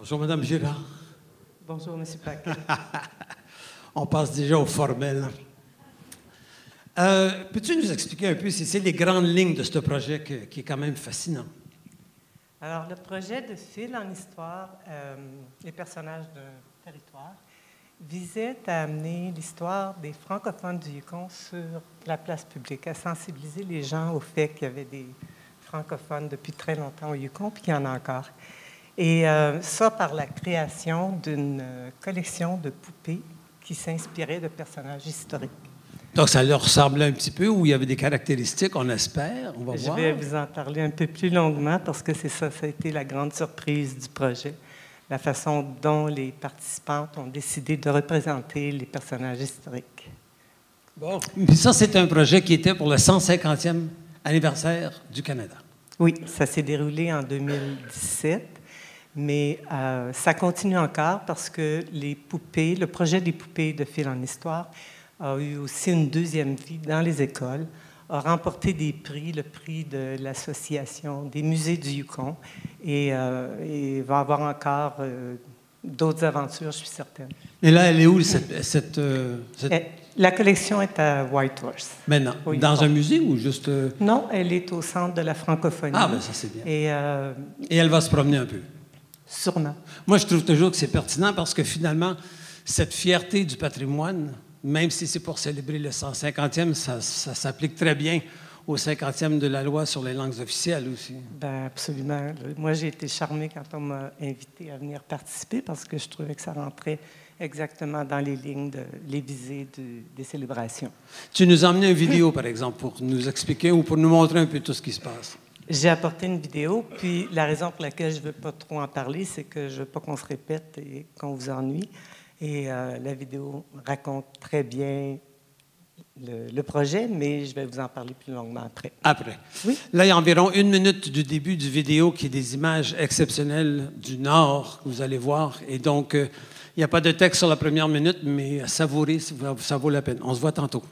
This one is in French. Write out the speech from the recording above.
Bonjour, Madame Girard. Bonjour, M. Paquet. On passe déjà au formel. Peux-tu nous expliquer un peu, c'est les grandes lignes de ce projet qui est quand même fascinant? Alors, le projet de Fil en histoire, les personnages d'un territoire, visait à amener l'histoire des francophones du Yukon sur la place publique, à sensibiliser les gens au fait qu'il y avait des francophones depuis très longtemps au Yukon, puis qu'il y en a encore. Et ça par la création d'une collection de poupées qui s'inspirait de personnages historiques. Donc, ça leur ressemblait un petit peu, où il y avait des caractéristiques, on espère, on va voir. Je vais vous en parler un peu plus longuement parce que c'est ça, ça a été la grande surprise du projet, la façon dont les participantes ont décidé de représenter les personnages historiques. Bon, puis ça, c'est un projet qui était pour le 150e anniversaire du Canada. Oui, ça s'est déroulé en 2017. Mais ça continue encore parce que les poupées, le projet des poupées de Fil en histoire a eu aussi une deuxième vie dans les écoles, a remporté des prix, le prix de l'Association des musées du Yukon, et va avoir encore d'autres aventures, je suis certaine. Et là, elle est où, La collection est à Whitehorse. Maintenant, dans un musée ou juste... Non, elle est au Centre de la francophonie. Ah, bien, ça, c'est bien. Et elle va se promener un peu. Sûrement. Moi, je trouve toujours que c'est pertinent parce que finalement, cette fierté du patrimoine, même si c'est pour célébrer le 150e, ça s'applique très bien au 50e de la loi sur les langues officielles aussi. Bien, absolument. Moi, j'ai été charmée quand on m'a invité à venir participer parce que je trouvais que ça rentrait exactement dans les lignes, les visées des célébrations. Tu nous as emmené une vidéo, par exemple, pour nous expliquer ou pour nous montrer un peu tout ce qui se passe. J'ai apporté une vidéo, puis la raison pour laquelle je ne veux pas trop en parler, c'est que je ne veux pas qu'on se répète et qu'on vous ennuie. Et la vidéo raconte très bien le projet, mais je vais vous en parler plus longuement après. Après. Oui. Là, il y a environ 1 minute du début du vidéo qui est des images exceptionnelles du Nord que vous allez voir. Et donc, il n'y a pas de texte sur la première minute, mais savourez, ça vaut la peine. On se voit tantôt.